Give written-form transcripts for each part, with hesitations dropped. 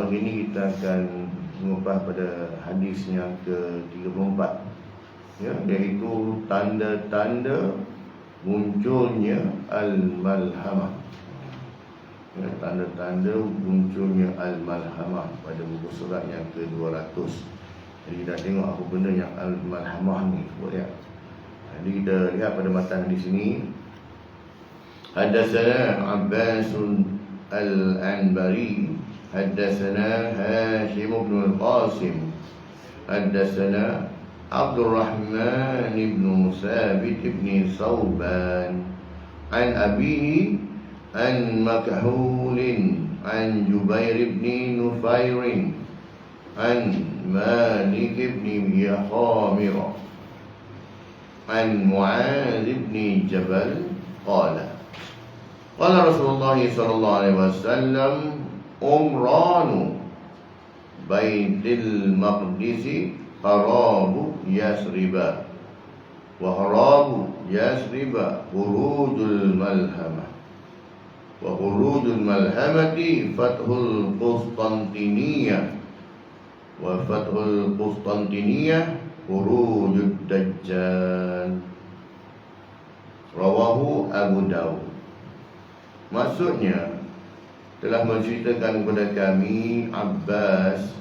pagi ini kita akan mengupas pada hadis yang ke-34, ya, iaitu tanda-tanda munculnya al-malhamah. Ya, tanda-tanda munculnya al-malhamah pada buku surat yang ke-200. Jadi kita tengok apa benda yang al-malhamah ni sebut, ya. Jadi kita lihat pada matan di sini. Hadatsana Abbas al-Anbari, hadatsana Hashim bin al-Qasim, hadatsana Abdul Rahman bin Sabit bin Sauban an abihi an Makhul an Jubair bin Nufair an Malik bin Yaqamir an Mu'adz bin Jabal qala qala Rasulullah sallallahu alaihi wasallam umranu Baitul Maqdis harabu Yasriba wa harabu Yasriba khurujul malhamah wa khurujul malhamati fathul Qustantiniyah wa fathul Qustantiniyah khurujud Dajjal. Rawahu Abu Dawud. Maksudnya telah menceritakan kepada kami Abbas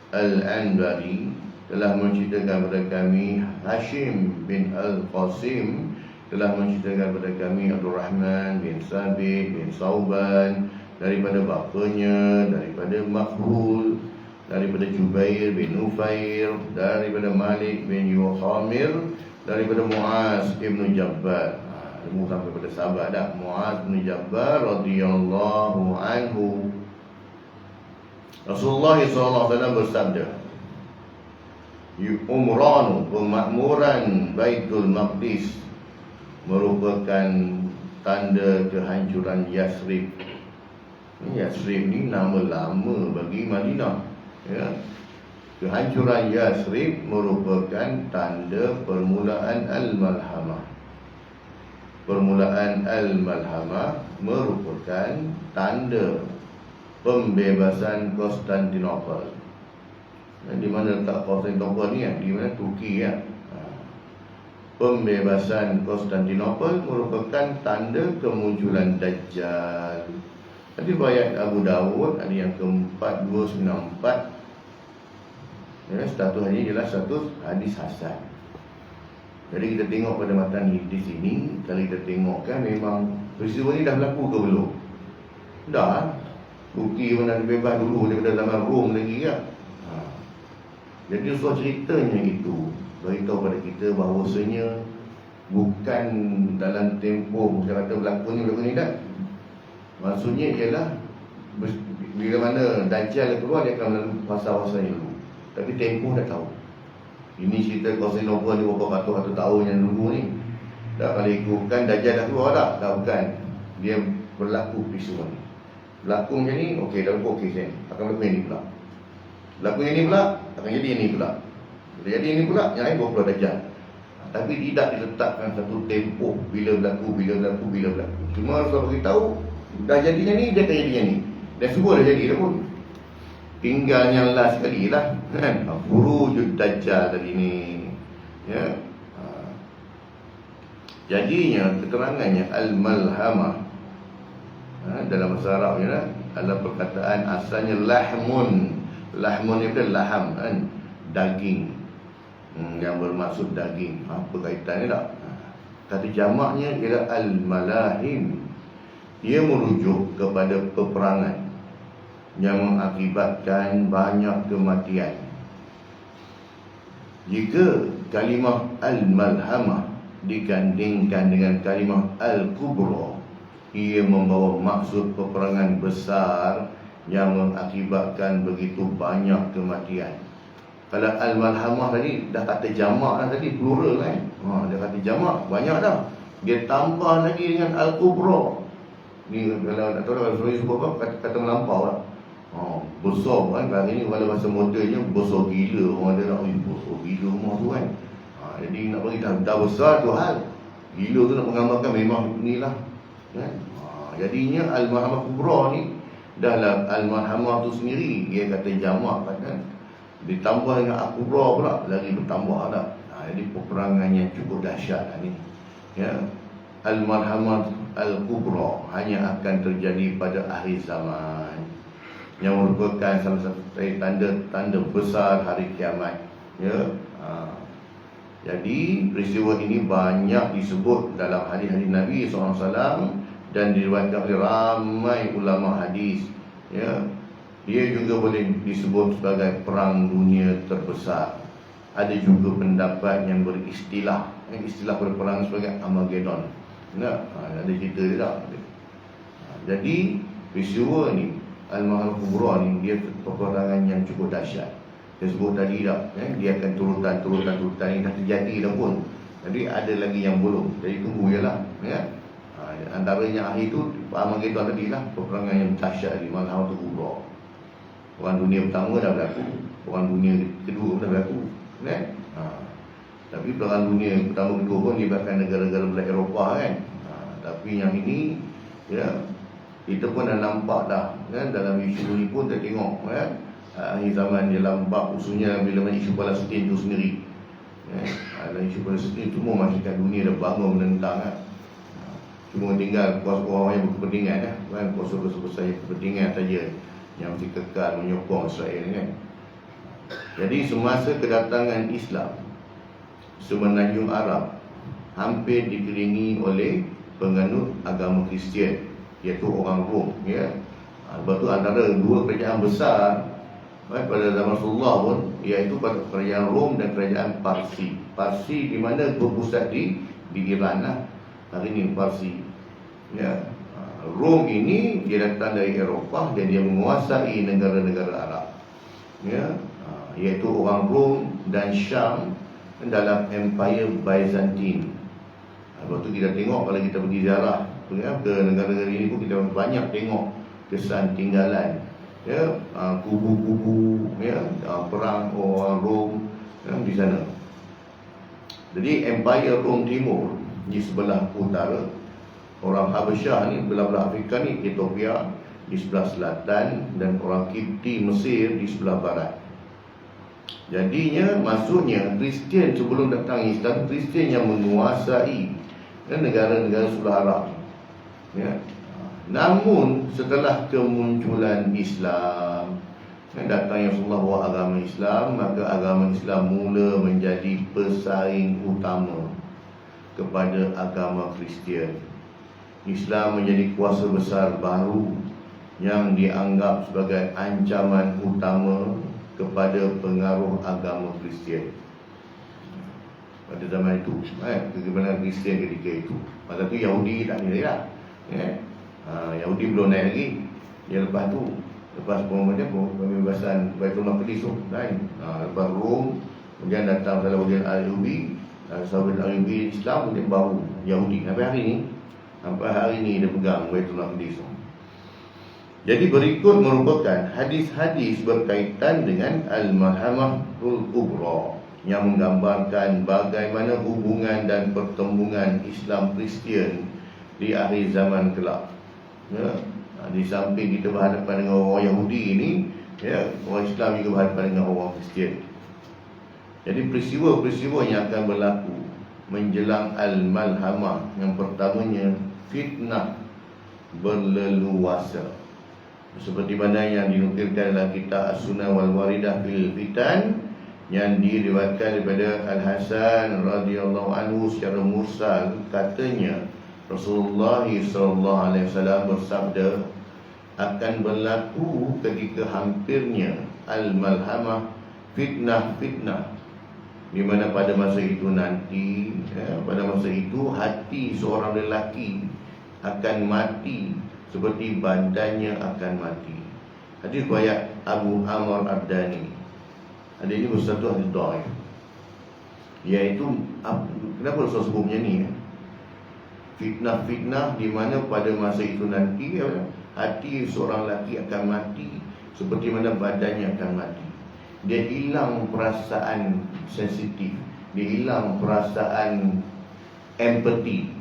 al-Anbari, telah menceritakan kepada kami Hashim bin al-Qasim, telah menceritakan kepada kami Abdul Rahman bin Sabit bin Sauban daripada bapanya, daripada Makhul, daripada Jubair bin Nufair, daripada Malik bin Yaqamir, daripada Mu'adz bin Jabal. Sampai pada sahabat dah, Mu'adz bin Jabal radhiyallahu anhu. Rasulullah SAW bersabda, umranu, pemakmuran Baitul Maqdis merupakan tanda kehancuran Yasrib. Yasrib ni nama lama bagi Madinah, ya. Kehancuran Yasrib merupakan tanda permulaan al-malhamah. Permulaan al-malhamah merupakan tanda pembebasan Konstantinopel. Di mana letak Konstantinopel ni, di mana Turki, ya. Pembebasan Konstantinopel merupakan tanda kemunculan Dajjal. Tadi riwayat Abu Dawud ada yang ke-4294. Ya, status ini adalah status hadis hasan. Jadi kita tengok pada matan di sini, kalau kita tengok kan memang peristiwa ni dah berlaku ke belum? Dah. Turki mana bebas dulu daripada zaman Rom lagi, ya. Jadi soal ceritanya itu beritahu pada kita bahawasanya bukan dalam tempoh saya kata berlaku ni dah. Maksudnya ialah bila mana Dajjal keluar, dia akan melalui fasa-fasanya dulu. Tapi tempoh dah tahu. Ini cerita Konstantinopel ni berapa ratus tahun yang dulu ni. Dah kalau ikutkan Dajjal dah keluar dah bukan. Dia berlaku peristiwa ni. Berlaku macam ni, okey, dah berlaku, okey, sen. Akan berlaku yang ni pula. Berlaku yang ni pula, akan jadi yang ni pula. Bila jadi yang ni pula, yang lain baru keluar Dajjal. Tapi tidak diletakkan satu tempoh bila berlaku. Cuma Rasulullah beritahu, dah jadi yang ni, dia akan jadi yang ni. Dan semua dah jadi dah pun. Tinggal yang last sekali lah, kan? Khurujud Dajjal tadi ni, ya. Jadinya keterangannya al-malhamah, dalam bahasa Arab ni adalah perkataan asalnya lahmun. Lahmun ni bukan laham, kan? Daging, yang bermaksud daging. Apa kaitannya tak? Kata jamaknya ialah al-malahim. Ia merujuk kepada peperangan yang mengakibatkan banyak kematian. Jika kalimah al-malhamah digandingkan dengan kalimah al-kubra, ia membawa maksud peperangan besar yang mengakibatkan begitu banyak kematian. Kalau al-malhamah tadi dah kata jamak lah tadi, plural kan. Dia kata jamak, banyak dah. Dia tambah lagi dengan al-kubra. Ni kalau tak tahu kalau suruh sebut apa, kata melampau lah. Besar kan, hari ni kalau bahasa modelnya besar gila. Orang dia nak besar gila rumah tu kan. Jadi nak bagi dah besar tu hal. Gila tu nak menggambarkan memang inilah kan. Jadinya al-malhamah kubra ni Dahlah Al-Malhamah tu sendiri dia kata jamak kan, ditambah dengan Al-Kubra pula lagi bertambah dah. Jadi peperangan yang cukup dahsyat ni ya. Al-Malhamah Al-Kubra hanya akan terjadi pada akhir zaman, yang merupakan salah satu tanda-tanda besar hari kiamat ya. Jadi peristiwa ini banyak disebut dalam hadis-hadis Nabi SAW dan diriwayatkan oleh ramai ulama hadis ya. Dia juga boleh disebut sebagai perang dunia terbesar. Ada juga pendapat yang beristilah perang sebagai Armageddon. Ada cerita dia tak? Jadi peristiwa ni Al-Malhamah Kubra ni dia peperangan yang cukup dahsyat. Saya sebut tadi tak, dia akan turutan yang dah terjadi dah pun. Jadi ada lagi yang belum. Jadi tunggu je lah ya. Antaranya akhir tu Armageddon tadi lah, peperangan yang dahsyat di Al-Malhamah Kubra. Perang dunia pertama dah berlaku, perang dunia kedua pun dah berlaku kan? Tapi perang dunia pertama kedua pun melibatkan negara-negara belah Eropah kan. Tapi yang ini ya, kita pun dah nampak dah kan, dalam isu ni pun kita tengok kan, akhir zaman dalam bab usulnya bila isu Palestin tu sendiri ya. Dalam isu Palestin semua masyarakat dunia dah bangun menentang kan. Cuma tinggal kuasa-kuasa yang berkepentingan kan, kuasa-kuasa besar yang berkepentingan saja yang mesti kekal menyokong Israel kan. Jadi semasa kedatangan Islam, semenanjung Arab hampir dikelilingi oleh penganut agama Kristian, iaitu orang Rom ya. Sebab tu antara dua kerajaan besar pada zaman Rasulullah pun, iaitu pada kerajaan Rom dan kerajaan Parsi. Parsi di mana berpusat di Iran lah. Hari ini Parsi ya. Rom ini dia datang dari Eropah dan dia menguasai negara-negara Arab ya. Iaitu orang Rom dan Syam dalam Empire Byzantine. Lepas tu kita tengok kalau kita pergi ziarah ke negara-negara ini pun kita banyak tengok kesan tinggalan ya, kubu-kubu ya, perang orang Rom ya, di sana. Jadi Empire Rom Timur di sebelah utara, orang Habasyah ni belah-belah Afrika ni, Ethiopia di sebelah selatan, dan orang Kipti Mesir di sebelah barat. Jadinya maksudnya Kristian sebelum datang Islam, Kristian yang menguasai negara-negara sebelah Arab ya. Namun setelah kemunculan Islam, datangnya Rasulullah bawa agama Islam, maka agama Islam mula menjadi pesaing utama kepada agama Kristian. Islam menjadi kuasa besar baru yang dianggap sebagai ancaman utama kepada pengaruh agama Kristian pada zaman itu, kegemaran Kristian ketika itu. Masa tu Yahudi tak ada lah ya. Yahudi belum naik lagi. Dia lepas tu, lepas pembebasan Baitul Maqdis tu kan, lepas Rom, kemudian datang Salahuddin Al-Ayyubi, Salahuddin Al-Ayyubi Islam, kemudian baru Yahudi. Sampai hari ini dia pegang Baitul Maqdis. Jadi berikut merupakan hadis-hadis berkaitan dengan Al-Malhamah Kubra yang menggambarkan bagaimana hubungan dan pertembungan Islam Kristian di akhir zaman kelak ya. Di samping kita berhadapan dengan orang Yahudi ini ya, orang Islam juga berhadapan dengan orang Kristian. Jadi peristiwa-peristiwa yang akan berlaku menjelang Al-Malhamah, yang pertamanya fitnah berleluasa, seperti mana yang dinukilkan dalam kitab As-Sunnah wal Waridah fil Fitan, yang diriwayatkan daripada Al-Hasan radhiyallahu anhu secara mursal, katanya Rasulullah SAW bersabda, akan berlaku ketika hampirnya Al-Malhamah fitnah-fitnah, di mana pada masa itu nanti pada masa itu hati seorang lelaki akan mati seperti badannya akan mati. Hadis riwayat Abu Amr Ad-Dani. Hadis ini bersatu hadis dhaif, iaitu kenapa Rasul sebut macam ni fitnah-fitnah di mana pada masa itu nanti hati seorang lelaki akan mati seperti mana badannya akan mati. Dia hilang perasaan sensitif, dia hilang perasaan empati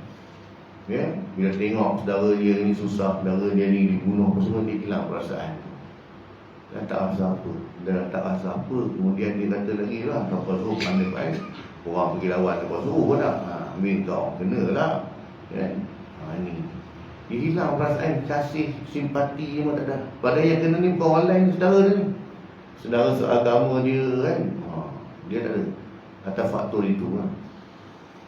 Ya, bila tengok saudara dia ni susah, saudara dia ni dibunuh, semua dia hilang perasaan. Dah tak rasa apa. Dah tak rasa apa. Kemudian dia kata lagi lah, tak suruh pandai baik. Orang pergi lawan, tak suruh pun dah. Ambil kau, kena lah. Kan? Ni. Dia hilang perasaan, kasih, simpati dia pun tak ada. Padahal yang kena ni bukan orang lain, saudara dia ni. Saudara seagama dia kan. Dia tak ada. Atas faktor itu lah.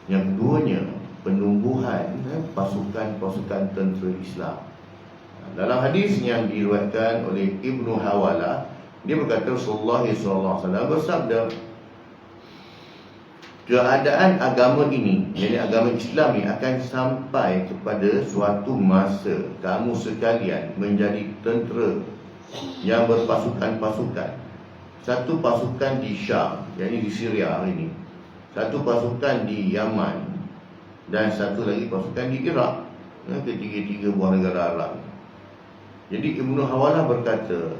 Yang keduanya, penumbuhan pasukan-pasukan tentera Islam. Dalam hadis yang diriwayatkan oleh Ibnu Hawalah, dia berkata Rasulullah SAW bersabda, keadaan agama ini, yakni agama Islam ini, akan sampai kepada suatu masa kamu sekalian menjadi tentera yang berpasukan-pasukan. Satu pasukan di Syam, yakni di Syria hari ini, satu pasukan di Yaman, dan satu lagi pasukan di Iraq. Ketiga-tiga buah negara Arab. Jadi Ibnu Hawalah berkata,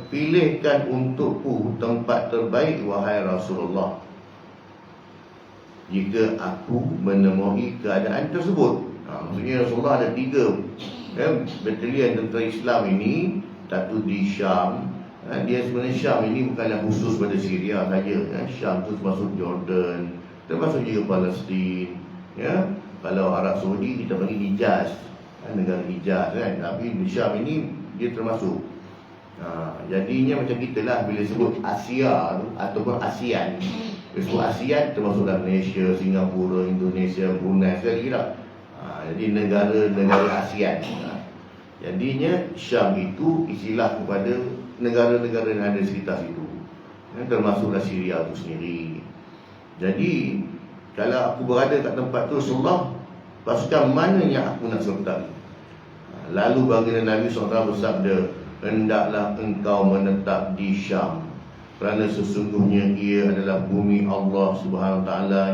pilihkan untukku tempat terbaik wahai Rasulullah jika aku menemui keadaan tersebut. Maksudnya Rasulullah ada 3 batalion tentera Islam ini. Satu di Syam. Dia sebenarnya Syam ini bukanlah khusus pada Syria saja. Syam itu termasuk Jordan, termasuk juga Palestin. Ya, kalau Arab Saudi kita panggil Hijaz, negara Hijaz kan. Tapi di Syam ini dia termasuk. Jadinya macam kita lah bila sebut Asia ataupun ASEAN. Bila sebut ASEAN termasuk dalam Malaysia, Singapura, Indonesia, Brunei sekali lah. Jadi negara-negara ASEAN. Jadinya Syam itu istilah kepada negara-negara yang ada di sekitar situ. Termasuklah Syria itu sendiri. Jadi kalau aku berada kat tempat tu, Rasulullah, pasukan mana yang aku nak sertai? Lalu baginda Nabi SAW bersabda, hendaklah engkau menetap di Syam, kerana sesungguhnya ia adalah bumi Allah SWT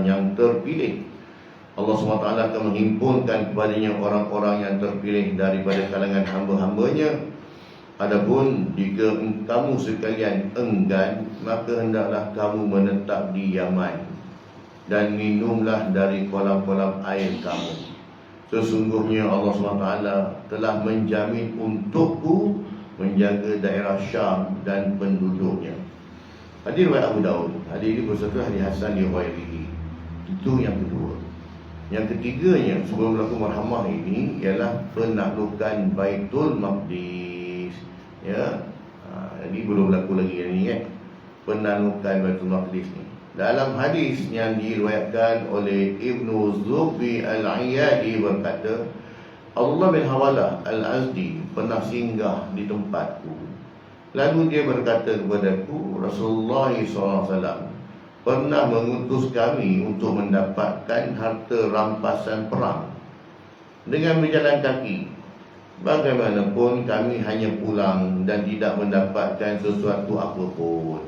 yang terpilih. Allah SWT akan menghimpunkan kepadanya orang-orang yang terpilih daripada kalangan hamba-hambanya. Adapun jika kamu sekalian enggan, maka hendaklah kamu menetap di Yaman dan minumlah dari kolam-kolam air kamu. Sesungguhnya Allah SWT telah menjamin untukku menjaga daerah Syam dan penduduknya. Hadis riwayat Abu Daud. Hadis ini bersatu hadis Hasan li ghairihi. Itu yang kedua. Yang ketiganya sebelum berlaku marhamah ini ialah penaklukan Baitul Maqdis. Ya. Jadi belum berlaku lagi yang ini kan. Penaklukan Baitul Maqdis ni. Dalam hadis yang diriwayatkan oleh Ibnu Zubi Al-Iyadi berkata, Allah bin Hawalah Al-Azdi pernah singgah di tempatku. Lalu dia berkata kepadaku, Rasulullah SAW pernah mengutus kami untuk mendapatkan harta rampasan perang dengan berjalan kaki. Bagaimanapun kami hanya pulang dan tidak mendapatkan sesuatu apapun.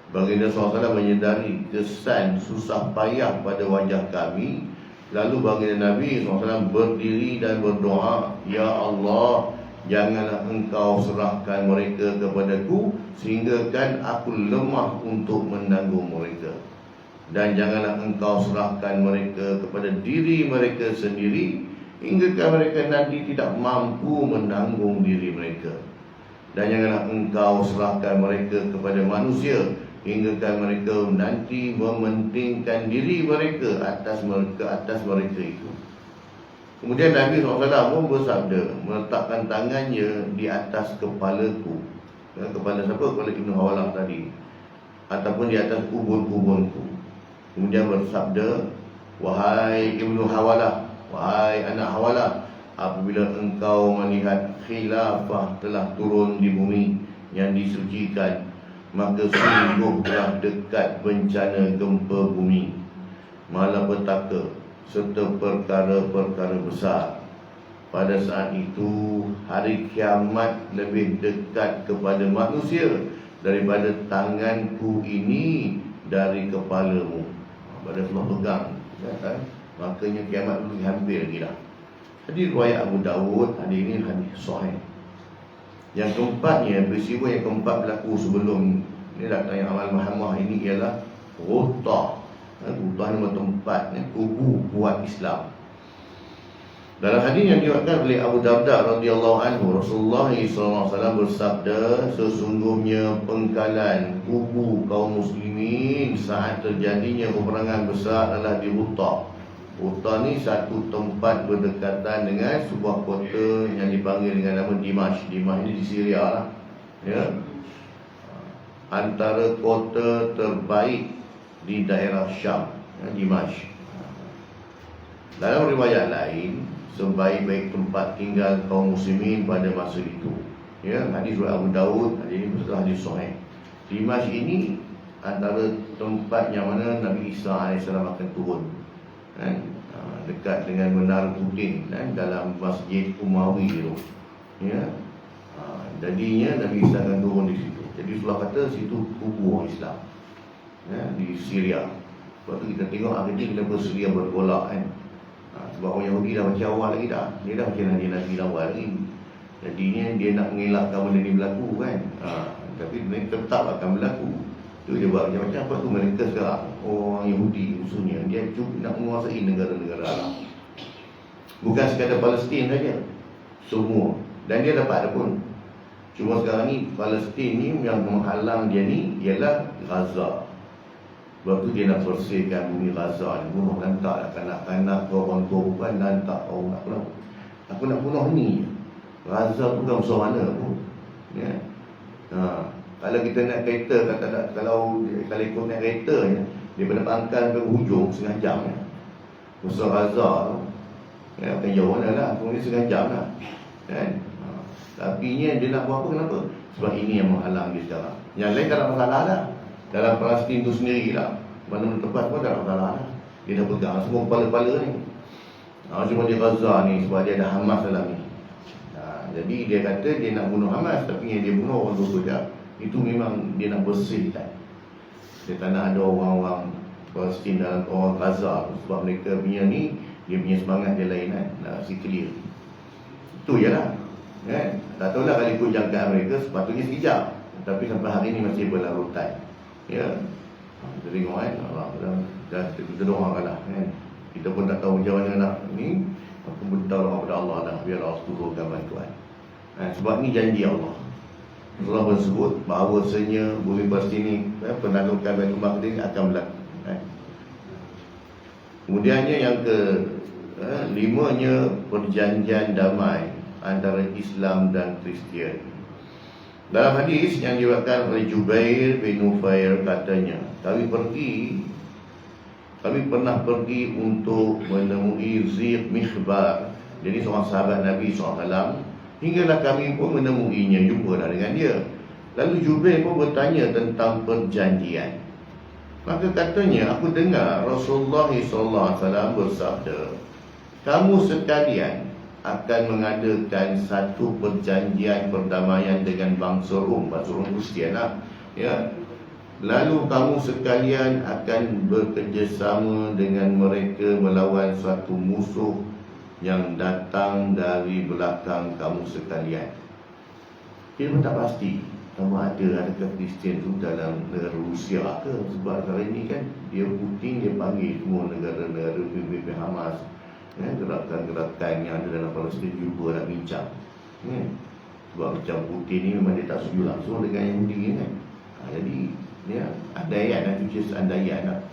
Baginda SAW menyedari kesan susah payah pada wajah kami. Lalu baginda Nabi SAW berdiri dan berdoa, Ya Allah, janganlah engkau serahkan mereka kepadaku sehingga kan aku lemah untuk menanggung mereka. Dan janganlah engkau serahkan mereka kepada diri mereka sendiri hingga kan mereka nanti tidak mampu menanggung diri mereka. Dan janganlah engkau serahkan mereka kepada manusia hingga kan mereka nanti mementingkan diri mereka atas mereka itu. Kemudian Nabi SAW pun bersabda, meletakkan tangannya di atas kepalaku. Kepala siapa? Kepala Ibnu Hawalah tadi. Ataupun di atas ubun-ubunku. Kemudian bersabda, wahai Ibnu Hawalah, wahai anak Hawalah, apabila engkau melihat khilafah telah turun di bumi yang disucikan, maka sungguh telah dekat bencana gempa bumi, malapetaka serta perkara-perkara besar. Pada saat itu hari kiamat lebih dekat kepada manusia daripada tanganku ini dari kepalamu. Pada Allah pegang kan? Makanya kiamat lebih hampir lagi dah. Hadis riwayat Abu Daud. Hadis ini hadis sahih. Yang keempatnya, peristiwa yang keempat berlaku sebelum ini datang yang amal Muhammad ini ialah Ghutah. Ghutah nama tempat kubu buat Islam. Dalam hadis yang diriwayatkan oleh Abu Darda radhiyallahu anhu, Rasulullah SAW bersabda, sesungguhnya pengkalan kubu kaum muslimin saat terjadinya peperangan besar adalah di Uta. Uta ni satu tempat berdekatan dengan sebuah kota yang dipanggil dengan nama Dimash. Dimash ni di Syria lah, ya. Antara kota terbaik di daerah Syam, ya, Dimash. Dalam riwayat lain, sebaik-baik tempat tinggal kaum muslimin pada masa itu, ya, hadis riwayat Abu Daud, hadis ini betul hadis sahih. Dimash ini antara tempat yang mana Nabi Isa AS akan turun, kan? Dekat dengan Menara Putih, kan? Dalam Masjid Umawi itu, ya. Jadinya Nabi Isa akan turun di situ. Jadi Rasulullah kata situ kubu orang Islam, ya, di Syria. Sebab tu kita tengok akhirnya kenapa Syria bergolak, kan? Sebab orang Yahudi dah macam awal lagi dah. Dia dah macam Nabi awal lagi. Jadinya dia nak mengelakkan benda ni berlaku, kan. Tapi benda ni tetap akan berlaku. Tu dia buat macam-macam. Apa tu mereka sekarang, orang Yahudi khususnya, dia cuba nak menguasai negara-negara Arab. Bukan sekadar Palestin saja, semua. Dan dia dapat ada pun. Cuma sekarang ni Palestin ni yang menghalang dia ni ialah Gaza. Sebab tu dia nak bersihkan bumi Gaza ni. Bunuh lantak kanak-kanak, korban-korban, lantak orang nak bunuh. Aku nak bunuh ni. Gaza tu bukan besar mana pun, ya. Kalau kita naik kereta, kalau ikut naik kereta, ya, daripada pangkal ke hujung setengah jam, ya. Besar Gaza tu, ya, bukan jauh mana lah, mungkin setengah jam lah, kan. Tapi dia nak buat apa, kenapa? Sebab ini yang menghalang dia sekarang. Yang lain tak ada masalah dah. Dalam Palestin tu sendiri lah, mana-mana tempat pun tak ada masalah dah. Dia dah pegang semua kepala-kepala ni. Cuma dia Gaza ni sebab dia ada Hamas dalam ni. Jadi dia kata dia nak bunuh Hamas, tapi yang dia bunuh orang tu je. Itu memang dia nak bersihkan. Dia tak nak ada orang-orang Palestin dan orang Gaza. Sebab mereka punya ni, dia punya semangat dia lain, kan. Nak si clear. Itu je lah, kan. Tak tahulah kalau ikut jangkaan mereka sepatutnya sekejap, tapi sampai hari ni masih berlarutan, ya. Kita tengok, kan. Allah kita doakan lah, kan. Kita pun tak tahu macam mana nak ni. Aku berdoa kepada Allah dah, biar Allah turunkan bantuan. Sebab ni janji Allah. Allah bersebut bahawasanya bumi Palestin ni, penaklukan Baitul Maqdis akan berlaku, kan. Kemudiannya yang ke limanya, perjanjian damai antara Islam dan Kristian. Dalam hadis yang diriwayatkan oleh Jubair bin Nufair, katanya, kami pernah pergi untuk menemui Zid Mihbar. Jadi seorang sahabat Nabi SAW. Hinggalah kami pun menemuinya, jumpalah dengan dia. Lalu Jubair pun bertanya tentang perjanjian. Maka katanya, aku dengar Rasulullah SAW bersabda, kamu sekalian akan mengadakan satu perjanjian perdamaian dengan bangsa Rom. Bangsa Rom Kristian lah, ya. Lalu kamu sekalian akan bekerjasama dengan mereka melawan suatu musuh yang datang dari belakang kamu sekalian. Dia pun tak pasti sama adakah Kristian itu dalam negara Rusia ke. Sebab hari ini kan dia Putin, dia panggil semua negara-negara PBB Hamas, ya, gerakan-gerakan yang ada dalam Palestin juga nak bincang, ya. Sebab macam Putin ni memang dia tak setuju langsung dengan Yahudi, kan. Jadi ya, andaian lah, itu just andaian lah.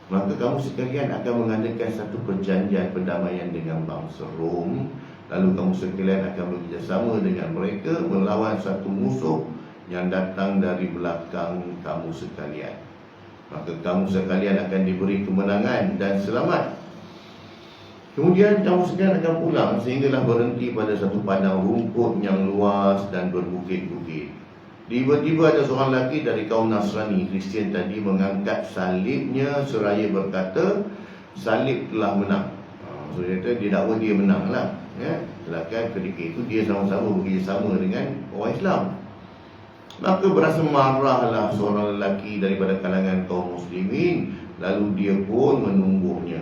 Maka kamu sekalian akan mengadakan satu perjanjian perdamaian dengan bangsa Rom. Lalu kamu sekalian akan bekerjasama dengan mereka melawan satu musuh yang datang dari belakang kamu sekalian. Maka kamu sekalian akan diberi kemenangan dan selamat. Kemudian kamu sekalian akan pulang sehinggalah berhenti pada satu padang rumput yang luas dan berbukit-bukit. Tiba-tiba ada seorang lelaki dari kaum Nasrani, Kristian tadi, mengangkat salibnya seraya berkata, salib telah menang. Maksudnya dia dakwa dia menang lah, ya. Sedangkan ketika itu dia sama-sama bekerjasama dengan orang Islam. Maka berasa marahlah seorang lelaki daripada kalangan kaum muslimin. Lalu dia pun menunggunya.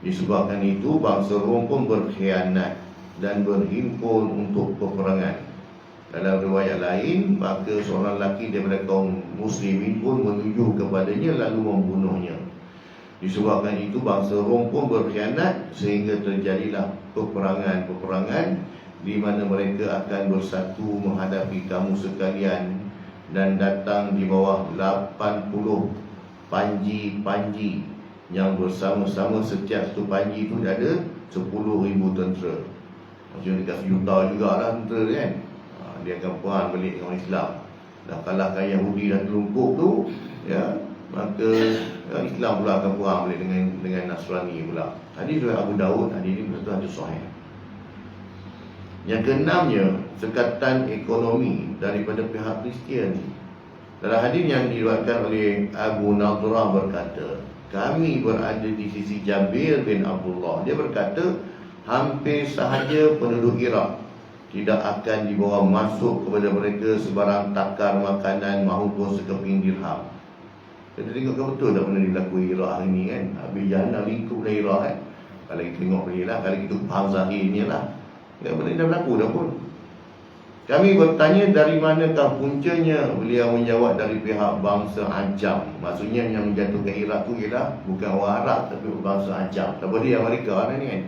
Disebabkan itu bangsa Rom pun berkhianat dan berhimpun untuk peperangan. Dalam riwayat lain, maka seorang lelaki daripada kaum muslimin pun menuju kepadanya lalu membunuhnya. Disebabkan itu bangsa Rom pun berkhianat sehingga terjadilah peperangan-peperangan di mana mereka akan bersatu menghadapi kamu sekalian dan datang di bawah 80 panji-panji yang bersama-sama. Setiap satu panji itu ada 10,000 tentera. Maksudnya dekat sejuta jugalah tentera kan. Dia akan perang balik dengan orang Islam. Dah kalahkan Yahudi dan terungkup tu, ya, maka Islam pula akan perang balik dengan Nasrani pula. Hadis riwayat Abu Daud, hadis ini betul hadis sahih. Yang keenamnya, sekatan ekonomi daripada pihak Kristian. Dalam hadis yang diriwayatkan oleh Abu Nadrah berkata, kami berada di sisi Jabir bin Abdullah. Dia berkata, hampir sahaja penduduk Iraq tidak akan dibawa masuk kepada mereka sebarang takar makanan maupun sekeping dirham. Kita tengok kan betul tak pernah dilakukan Iraq hari ni kan. Habis jalan lingkuplah Iraq kan. Kalau kita tengok boleh lah, kalau kita faham zahirnya lah, tak pernah dah berlaku dah pun. Kami bertanya dari manakah puncanya. Beliau menjawab dari pihak bangsa Ajam. Maksudnya yang menjatuhkan Iraq tu ialah bukan orang Arab tapi bangsa Ajam. Tak boleh Amerika ni kan.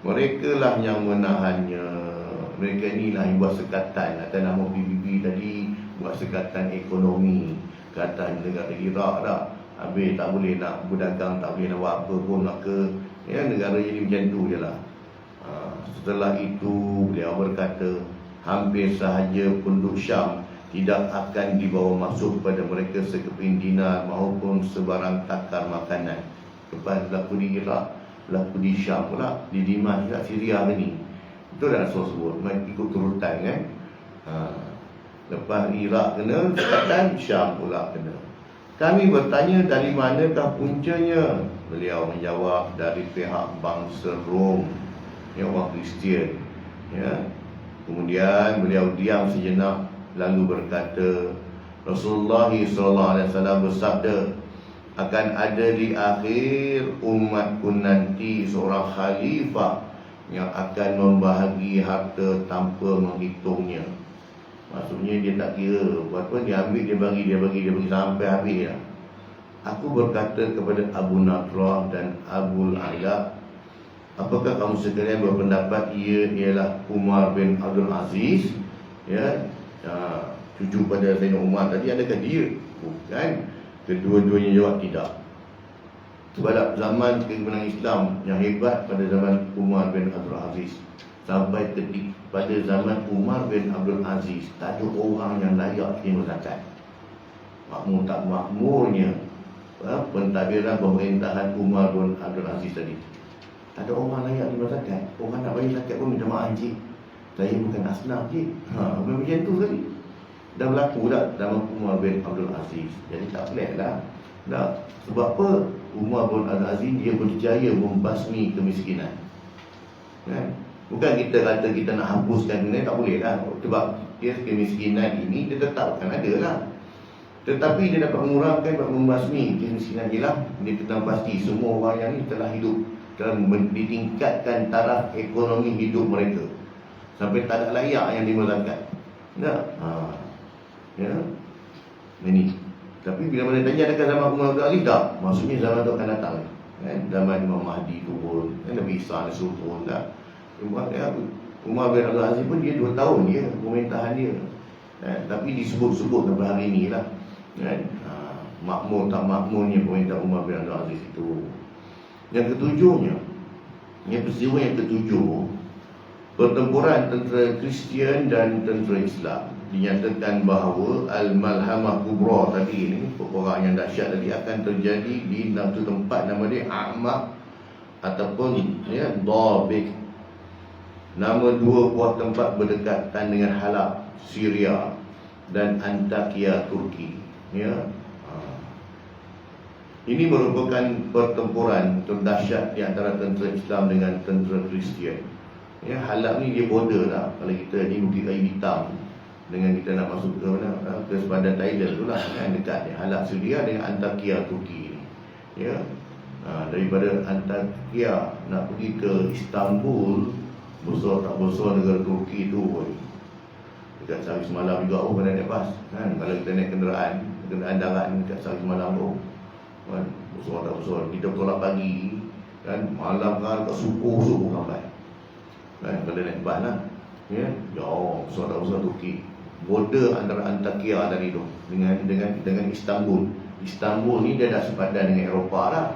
Mereka lah yang menahannya. Mereka inilah yang buat sekatan atas nama PBB tadi, buat sekatan ekonomi ke atas negara Iraq dah. Habis tak boleh nak berdagang, tak boleh nak buat apa pun, maka ya, negara jadi macam tu je lah. Setelah itu beliau berkata, hampir sahaja penduduk Syam tidak akan dibawa masuk kepada mereka sekeping dinar maupun sebarang takar makanan. Lepas berlaku di Iraq, berlaku di Syam pula, di Dimas, Syria ni. Itu dah Rasul sebut, ikut turutan kan. Lepas Iraq kena sekatan, Syam pula kena. Kami bertanya dari manakah puncanya. Beliau menjawab dari pihak bangsa Rom, yang orang Kristian, ya. Kemudian beliau diam sejenak lalu berkata, Rasulullah SAW bersabda, akan ada di akhir umatku nanti seorang khalifah yang akan membahagi harta tanpa menghitungnya. Maksudnya dia tak kira apa, dia ambil, dia bagi sampai habis lah. Aku berkata kepada Abu Nadrah dan Abu Ala, apakah kamu sekalian berpendapat ia ialah Umar bin Abdul Aziz, ya, cucu pada Sayyidina Umar tadi? Adakah dia? Bukan. Kedua-duanya jawab tidak. Sebab zaman kemenangan Islam yang hebat pada zaman Umar bin Abdul Aziz, sampai pada zaman Umar bin Abdul Aziz tak ada orang yang layak terima zakat. Makmur tak makmurnya pentadbiran pemerintahan Umar bin Abdul Aziz tadi, tak ada orang layak terima zakat. Orang nak bagi zakat pun minta maaf, cik, saya bukan asnaf, cik. Macam tu tadi. Dah berlaku dah zaman Umar bin Abdul Aziz. Jadi tak pelik lah. Sebab apa? Umar bin Abdul Aziz dia berjaya membasmi kemiskinan, kan? Bukan kita kata kita nak hapuskan ni, tak boleh lah. Sebab dia kemiskinan ini dia tetap akan ada lah. Tetapi dia dapat mengurangkan, dapat membasmi kemiskinan. Ialah dia tetap pasti semua orang yang ni telah hidup, telah ditingkatkan taraf ekonomi hidup mereka sampai tak ada layak yang dimerangkat. Tak? Ya. Ini. Tapi bila mana tanya adakah zaman Umar bin Aziz, tak. Maksudnya zaman tu akan datang, kan? Zaman Imam Mahdi turun, kan? Nabi Isa Rasul turun tak. Umar bin Abdul Aziz pun dia 2 tahun dia pemerintahan dia, kan? Tapi disebut-sebut sampai hari ni lah, kan? Makmur tak makmurnya pemerintah Umar bin Abdul Aziz itu. Yang ketujuhnya, peristiwa yang ketujuh, pertempuran tentera Kristian dan tentera Islam. Dinyatakan bahawa Al-Malhamah Kubra tadi ini, peperangan yang dahsyat tadi, akan terjadi di satu tempat nama dia A'maq ataupun ya, Dabik. Nama dua buah tempat berdekatan dengan Halab, Syria, dan Antakya, Turki, ya. Ini merupakan pertempuran terdahsyat di antara tentera Islam dengan tentera Kristian. Ya, Halab ni dia border lah. Kalau kita ni Bukit Kayu Hitam dengan kita nak masuk ke mana, ke sepadan Thailand tu lah, kan, dekat ni Halab Syria dengan Antakya, Turki, ya. Daripada Antakya nak pergi ke Istanbul, besar tak besar negara Turki tu, dekat sehari semalam juga. Kena naik bas, kan? Kalau kita naik kenderaan darat ni dekat sehari semalam tu, kan, besar tak besar. Kita tolak pagi kan, malam kan kat subuh sampai kan, kalau naik bas lah ya, jauh besar tak besar Turki. Border antara Antakya tadi tu dengan Istanbul. Istanbul ni dia dah sepadan dengan Eropah lah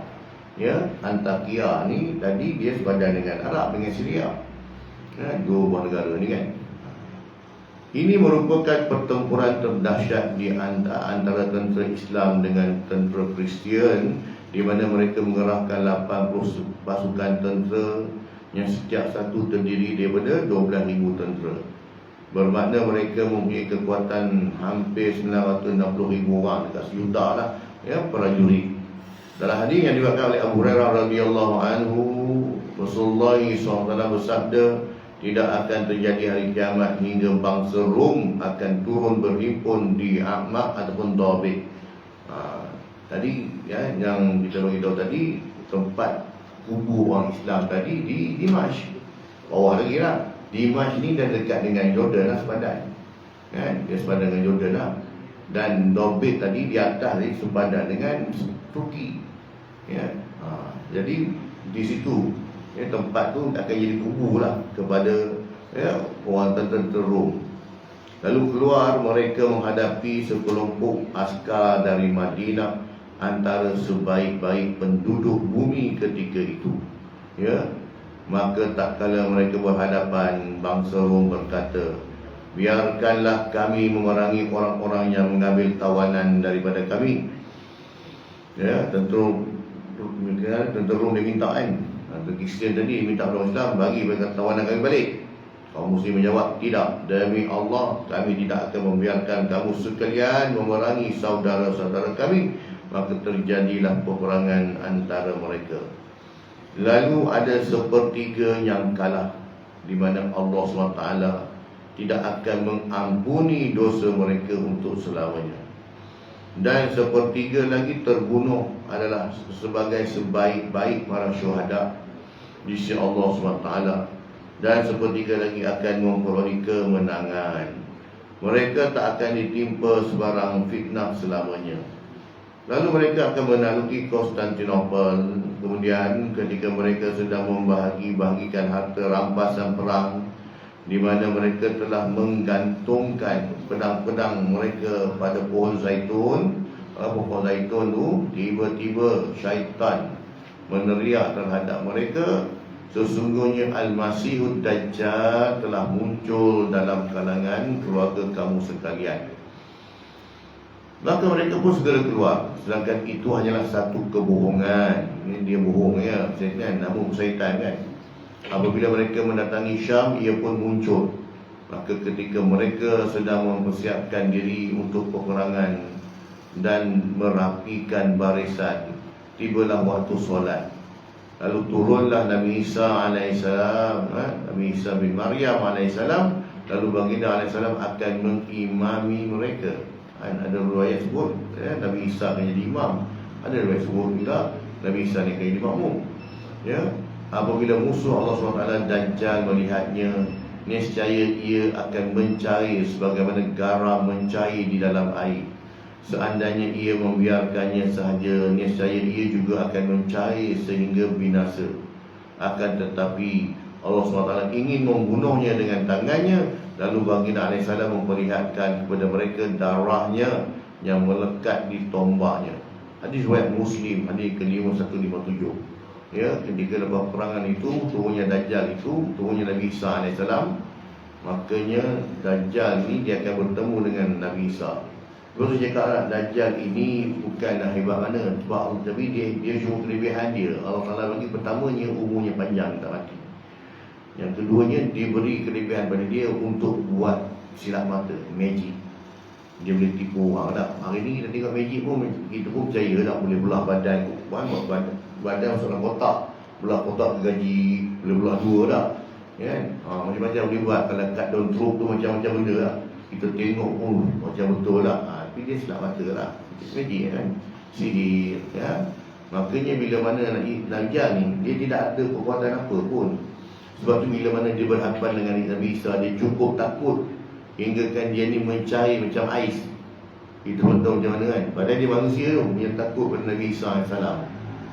ya. Antakya ni tadi dia sepadan dengan Arab, dengan Syria ya, dua buah negara ni kan. Ini merupakan pertempuran terdahsyat di antara tentera Islam dengan tentera Kristian, di mana mereka mengerahkan 80 pasukan tentera yang setiap satu terdiri daripada 12,000 tentera. Bermakna mereka mempunyai kekuatan hampir 960,000 orang, dekat sejuta lah ya, prajurit. Dalam hadis yang diriwayatkan oleh Abu Hurairah radhiyallahu anhu, Rasulullah SAW bersabda, tidak akan terjadi hari kiamat hingga bangsa Rom akan turun berhimpun di Ahmad ataupun Dobit. Tadi ya, yang kita beritahu tadi, tempat kubu orang Islam tadi di Dimash, bawah lagi lah. Dimash ni dah dekat dengan Jordan lah, sepadan kan? Dia sepadan dengan Jordan lah. Dan Dobit tadi di atas ni sepadan dengan Turki ya. Jadi di situ ya, tempat tu akan jadi kubu lah kepada ya, orang tentera Rom. Lalu keluar mereka menghadapi sekelompok askar dari Madinah, antara sebaik-baik penduduk bumi ketika itu ya. Maka tak kala mereka berhadapan, bangsa Rom berkata, biarkanlah kami memerangi orang-orang yang mengambil tawanan daripada kami ya. Tentera Rom dia minta kan, Kristian tadi minta orang Islam bagi mereka tawanan kami balik. Kaum muslim menjawab, tidak, demi Allah kami tidak akan membiarkan kamu sekalian memerangi saudara-saudara kami. Maka terjadilah peperangan antara mereka. Lalu ada sepertiga yang kalah, di mana Allah SWT tidak akan mengampuni dosa mereka untuk selamanya. Dan sepertiga lagi terbunuh adalah sebagai sebaik-baik para syuhada di sisi Allah SWT. Dan sepertiga lagi akan memperoleh kemenangan. Mereka tak akan ditimpa sebarang fitnah selamanya. Lalu mereka akan menakluki Konstantinopel. Kemudian ketika mereka sedang membahagi-bahagikan harta rampasan perang, di mana mereka telah menggantungkan pedang-pedang mereka pada pohon zaitun. Pohon zaitun tu, tiba-tiba syaitan meneriak terhadap mereka, sesungguhnya Al-Masihud Dajjal telah muncul dalam kalangan keluarga kamu sekalian. Maka mereka pun segera keluar. Sedangkan itu hanyalah satu kebohongan. Ini dia bohong ya, syaitan, namun syaitan kan. Apabila mereka mendatangi Syam, ia pun muncul. Maka ketika mereka sedang mempersiapkan diri untuk peperangan dan merapikan barisan, tibalah waktu solat. Lalu turunlah Nabi Isa AS, Nabi Isa bin Maryam AS. Lalu baginda AS akan mengimami mereka. Ada riwayat sebut ya, Nabi Isa akan jadi imam. Ada riwayat sebut juga Nabi Isa ni akan jadi makmum ya. Apabila musuh Allah SWT Dajjal melihatnya, nescaya ia akan mencari sebagaimana garam mencari di dalam air. Seandainya ia membiarkannya sahaja, nescaya ia juga akan mencari sehingga binasa. Akan tetapi Allah SWT ingin membunuhnya dengan tangannya. Lalu baginda AS memperlihatkan kepada mereka darahnya yang melekat di tombaknya. Hadis riwayat Muslim, hadis ke-5157 ya. Ketika lepas perangan itu, turunnya Dajjal itu, turunnya Nabi Isa AS. Makanya Dajjal ni dia akan bertemu dengan Nabi Isa. Lepas tu cakap Dajjal ini bukanlah hebat mana, sebab tapi dia cuma kelebihan dia. Allah Ta'ala bagi, pertamanya umurnya panjang, tak mati. Yang keduanya, diberi kelebihan pada dia untuk buat silap mata, magic. Dia boleh tipu orang tak. Hari ni kita tengok magic pun, kita pun percaya tak, boleh belah badan. Badan masuk dalam kotak, belah kotak gaji, boleh belah dua tak kan? Macam-macam boleh buat. Kalau kat daun truk tu macam-macam benda tak. Kita tengok pun macam betul tak. Tapi dia silap mata tak. It's magic kan, sihir ya. Makanya bila mana Dajjal ni, dia tidak ada kekuatan apa pun. Sebab tu bila mana dia berhadapan dengan Nabi Isa, dia cukup takut hingga kan dia ni mencari macam ais. Kita tak tahu macam mana kan. Padahal dia manusia tu yang takut pada Nabi Isa AS.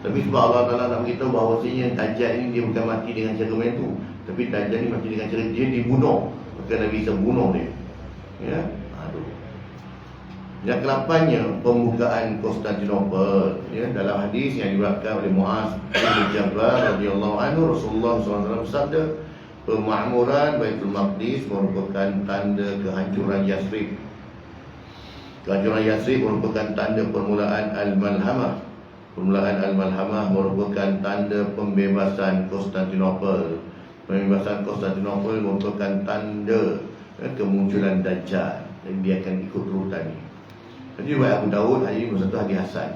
Tapi sebab Allah Ta'ala nak beritahu bahawasanya Dajjal ini dia bukan mati dengan cara main tu, tapi Dajjal ni mati dengan cara dia dibunuh. Maka Nabi Isa bunuh dia. Ya. Aduh. Yang ke-8-nya, pembukaan Konstantinopel. Ya, dalam hadis yang diriwayatkan oleh Muaz bin Jabal radhiyallahu anhu, Rasulullah SAW bersabda, pemakmuran Baitul Maqdis merupakan tanda kehancuran Yathrib. Kehancuran Yathrib merupakan tanda permulaan Al-Malhamah. Permulaan Al-Malhamah merupakan tanda pembebasan Konstantinopel. Pembebasan Konstantinopel merupakan tanda kemunculan Dajjal. Jadi dia akan ikut urutan ni. Jadi riwayat Abu Daud, hadis ini satu hadis hasan.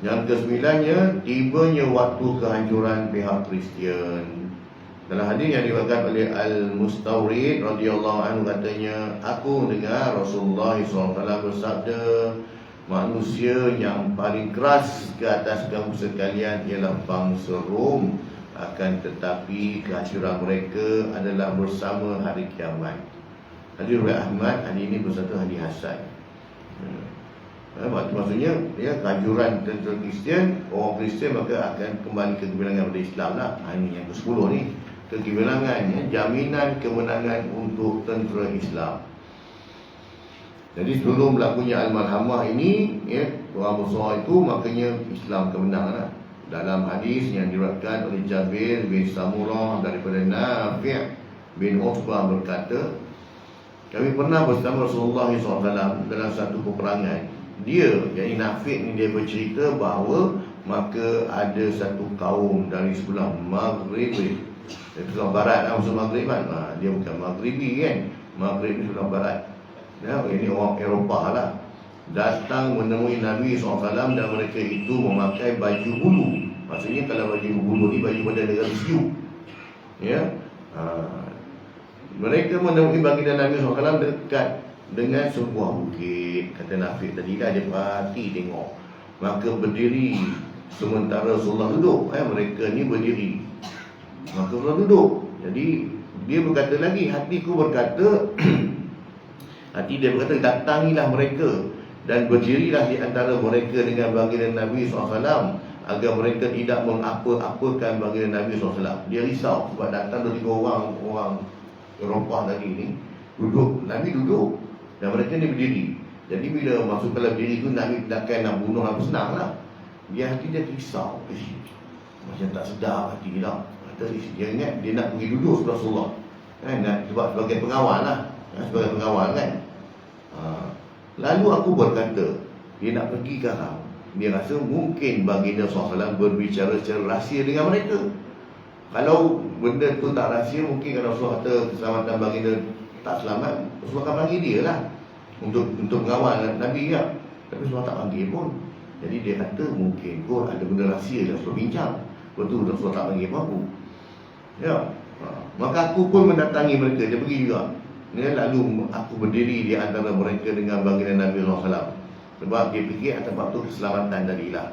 Yang ke-9-nya, tibanya waktu kehancuran pihak Kristian. Dalam hadis yang diriwayatkan oleh Al-Mustawrid radhiyallahu anhu katanya, aku mendengar Rasulullah SAW bersabda, manusia yang paling keras ke atas kamu sekalian ialah bangsa Rom, akan tetapi kehancuran mereka adalah bersama hari kiamat. Hadis riwayat Ahmad, hadis ini bersatu hadis hasan. Maksudnya ya, kehancuran tentera Kristian, orang Kristian maka akan kembali ke kebilangan pada Islam lah. Ini yang ke-10 ni, kebilangan ya, jaminan kemenangan untuk tentera Islam. Jadi sebelum berlakunya Al-Malhamah ini ya, orang besar itu makanya Islam kemenang lah. Dalam hadis yang diriwayatkan oleh Jabir bin Samurah daripada Nafi' bin Uthbah berkata, kami pernah bersama Rasulullah SAW dalam satu peperangan. Dia, yang Nafi' ni, dia bercerita bahawa maka ada satu kaum dari sebelah Maghrib, dari sebelah barat lah, maksud Maghrib kan. Dia bukan Maghribi kan, Maghrib ni sebelah barat ya, ini orang Eropah lah, datang menemui Nabi SAW dan mereka itu memakai baju bulu. Maksudnya kalau baju bulu ni baju pada negara Siu ya. Mereka menemui baginda Nabi SAW dekat dengan sebuah bukit. Kata Nafi' tadi dah, dia perhati tengok, maka berdiri sementara Rasulullah duduk. Mereka ni berdiri, maka Rasulullah duduk. Jadi dia berkata lagi, hatiku berkata hati dia berkata, datangilah mereka dan berdirilah di antara mereka dengan baginda Nabi SAW, agar mereka tidak mengapa-apakan baginda Nabi SAW. Dia risau sebab datang dari orang Eropah tadi ni duduk, Nabi duduk dan mereka ni berdiri. Jadi bila masuk dalam diri tu, Nabi takkan nak bunuh apa senang lah. Dia hati dia risau, macam tak sedar hati dia lah. Dia ingat dia nak pergi duduk sebelah Rasulullah kan, sebab sebagai pengawal lah, sebagai pengawal kan. Lalu aku berkata, dia nak pergi ke arah, dia rasa mungkin baginda SAW berbicara secara rahsia dengan mereka. Kalau benda tu tak rahsia, mungkin kalau Rasulullah kata keselamatan baginda tak selamat, Rasulullah akan panggil dia lah untuk mengawal Nabi ya. Tapi Rasulullah tak panggil pun. Jadi dia kata mungkin kot ada benda rahsia yang Rasulullah bincang. Betul Rasulullah tak panggil apa-apa ya. Maka aku pun mendatangi mereka. Dia pergi juga ya, lalu aku berdiri di antara mereka dengan baginda Nabi SAW. Sebab dia fikir atas waktu keselamatan tadilah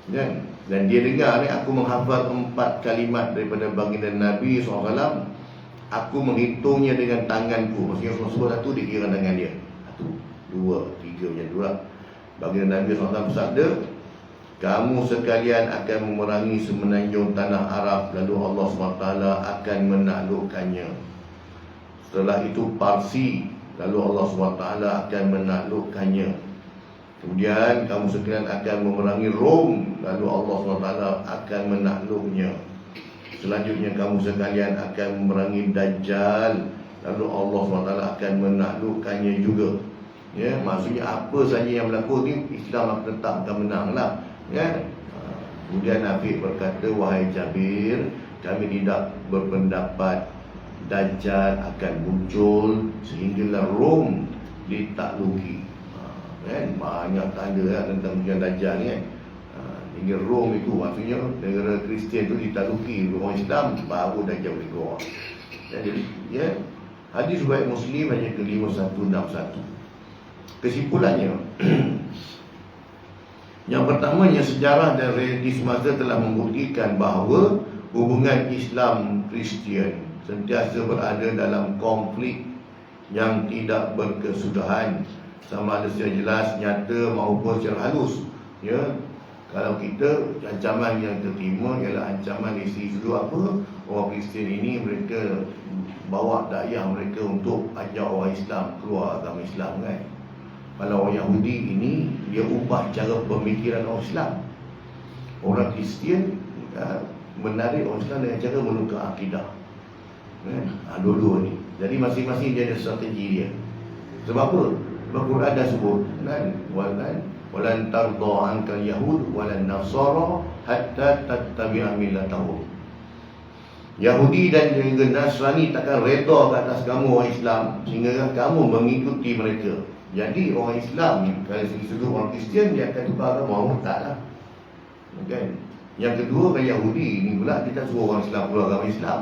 ya. Dan dia dengar ni, aku menghafal 4 kalimat daripada baginda Nabi SAW. Aku menghitungnya dengan tanganku. Maksudnya Rasulullah satu dikira tangan dia, 1, 2, 3 macam tu lah. Baginda Nabi SAW bersabda, kamu sekalian akan memerangi semenanjung tanah Arab, lalu Allah SWT akan menaklukkannya. Setelah itu Parsi, lalu Allah SWT akan menaklukkannya. Kemudian kamu sekalian akan memerangi Rom, lalu Allah SWT akan menakluknya. Selanjutnya kamu sekalian akan memerangi Dajjal, lalu Allah SWT akan menaklukkannya juga. Ya, maksudnya apa saja yang berlaku ni, Islam tetap akan menang lah ya. Kemudian Nabi berkata, wahai Jabir, kami tidak berpendapat Dajjal akan muncul sehinggalah Rom ditakluki. Kan? Banyak tanda tentang ujian Dajjal ni kan. Hingga Rom itu, maksudnya negara Kristian itu ditakluki orang Islam, baru Dajjal boleh keluar. Jadi ya, hadis riwayat Muslim hanya ke-5161. Kesimpulannya yang pertamanya, sejarah dan realiti semasa telah membuktikan bahawa hubungan Islam Kristian sentiasa berada dalam konflik yang tidak berkesudahan sama ada secara jelas, nyata maupun secara halus. Ya, kalau kita ancaman yang terima ialah ancaman dari segi sudut apa? Orang Kristian ini mereka bawa dakwah mereka untuk ajak orang Islam keluar agama Islam kan. Kalau orang Yahudi ini dia ubah cara pemikiran orang Islam. Orang Kristian menarik orang Islam dengan cara menukar akidah. Kan? Dua-dua ni. Jadi masing-masing dia ada strategi dia. Sebab apa? Sebab Quran dah sebut kan, walan tarda ankal yahud walan nasara hatta tattabi'a millatahum. Yahudi dan juga Nasrani takkan reda ke atas kamu orang Islam sehingga kamu mengikuti mereka. Jadi orang Islam kalau segi sudut orang Kristian dia akan tukar agama, taklah. Kan? Yang kedua kan Yahudi ni pula dia tak suruh orang Islam keluar agama Islam,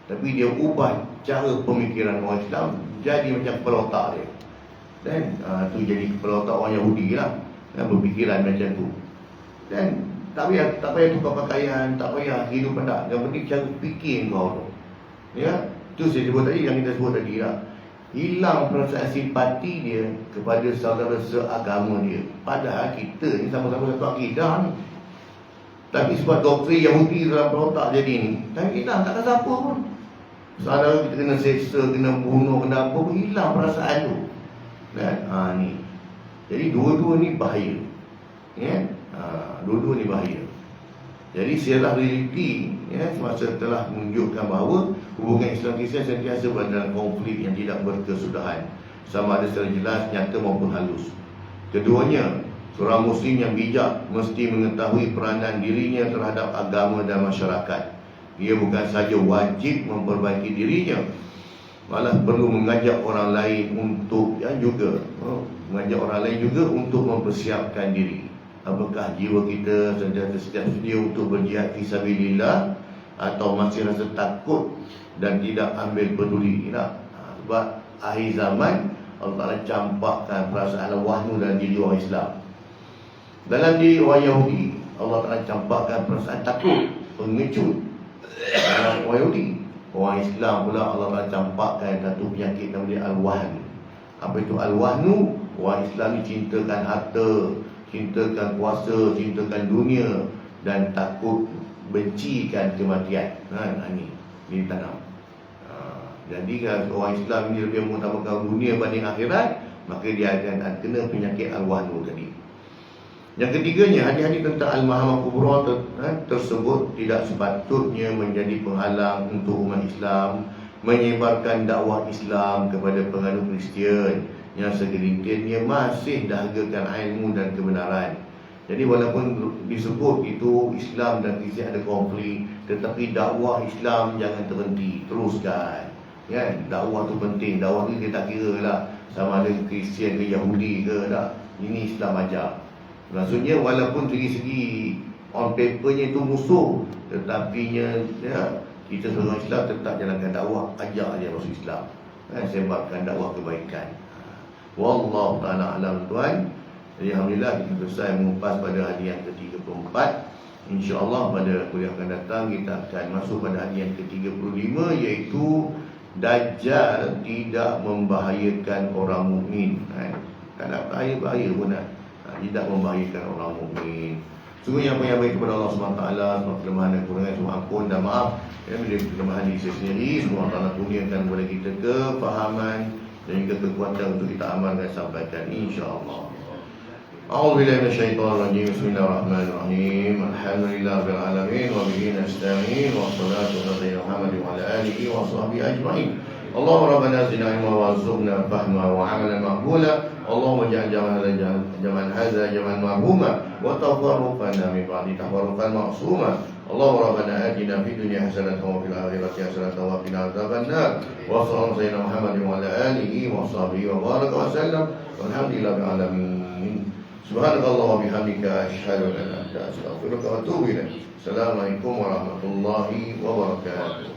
tapi dia ubah cara pemikiran orang Islam jadi macam kepala otak dia. Dan tu jadi kepala otak orang Yahudi lah, berfikiran macam tu. Dan tak payah tukar pakaian, tak payah hidup pada. Yang penting cara fikir kau tu. Ya, tu saya sebut tadi, yang kita sebut tadi lah. Hilang perasaan simpati dia kepada saudara seagama dia. Padahal kita ni sama-sama satu akidah ni. Tapi sebab doktrin Yahudi dalam otak jadi ni, tak hilang, tak ada siapa pun. Saudara kita kena seksa, kena bunuh, kena apa pun, hilang perasaan tu. Dan ni. Jadi dua-dua ni bahaya. Ya, dua-dua ni bahaya. Jadi sirah realiti semasa telah menunjukkan bahawa hubungan Islam Kristian sentiasa berada dalam konflik yang tidak berkesudahan, sama ada secara jelas, nyata maupun halus. Keduanya, seorang Muslim yang bijak mesti mengetahui peranan dirinya terhadap agama dan masyarakat. Ia bukan sahaja wajib memperbaiki dirinya, malah perlu mengajak orang lain untuk mengajak orang lain juga untuk mempersiapkan diri. Apakah jiwa kita sentiasa sedia untuk berjihad fisabilillah atau masih rasa takut dan tidak ambil peduli? Sebab akhir zaman Allah Ta'ala campakkan perasaan wahnu dalam diri orang Islam. Dalam diri orang Yahudi Allah Ta'ala campakkan perasaan takut, pengecut dalam orang Yahudi. Orang Islam pula Allah Ta'ala campakkan satu penyakit namanya al-wahn. Apa itu al-wahnu? Orang Islam ni cintakan harta, cintakan kuasa, cintakan dunia dan takut bencikan kematian. Ini tanam. Jadi kalau orang Islam ini lebih mengutamakan dunia banding akhirat, maka dia akan kena penyakit al-wahnu tadi. Yang ketiganya, hadis-hadis tentang al-mahamah kubra tersebut tidak sepatutnya menjadi penghalang untuk umat Islam menyebarkan dakwah Islam kepada penganut Kristian yang segelintirnya masih dahagakan ilmu dan kebenaran. Jadi walaupun disebut itu Islam dan Kristian ada konflik, tetapi dakwah Islam jangan terhenti, teruskan. Ya, dakwah tu penting. Dakwah tu dia tak kira lah sama ada Kristian ke Yahudi ke tak. Ini Islam ajar. Maksudnya walaupun segi-segi on papernya itu musuh, tetapinya kita seorang Islam tetap jalankan dakwah, ajak dia masuk Islam, sebarkan dakwah kebaikan. Wallahu ta'ala alam tuan. Jadi alhamdulillah kita selesai mengupas pada hadis yang ke-34. InsyaAllah pada kuliah akan datang kita akan masuk pada hadis yang ke-35, iaitu Dajjal tidak membahayakan orang mukmin. Tak ada bahaya pun tidak membahayakan orang mukmin. Sungguhnya apa yang baik kepada Allah SWT, semua kelemahan dan kurangan semua ampun dan maaf. Bila kelemahan diri saya sendiri, semua Allah kurniakan kepada kita kefahaman dan juga kekuatan untuk kita amalkan sampaikan insya-Allah. A'udzubillahi minasyaitonir rajim. Bismillahirrahmanirrahim. Alhamdulillahirabbil alamin wa bihi nasta'in wa salatu ala Muhammad wa ala alihi wa sahbihi ajma'in. Allahumma rabbana zidna ilma warzuqna fahma wa 'amalan maqbula. Allahumma ja'al jaman hadza jaman ma'huma wa tafarruqana min ba'di tafarruqan ma'suma. Allahumma rabbana atina fid dunya hasanatan wa fil akhirati hasanatan wa qina adzabannar. Wa sallallahu sayyidina Muhammadin wa ala alihi wa sahbihi wa baraka wa sallam. Walhamdulillahi rabbil alamin. Subhanallahi wa bihamdika asyhadu an la ilaha illa anta astaghfiruka wa atubu ilaik. Assalamualaikum warahmatullahi wabarakatuh.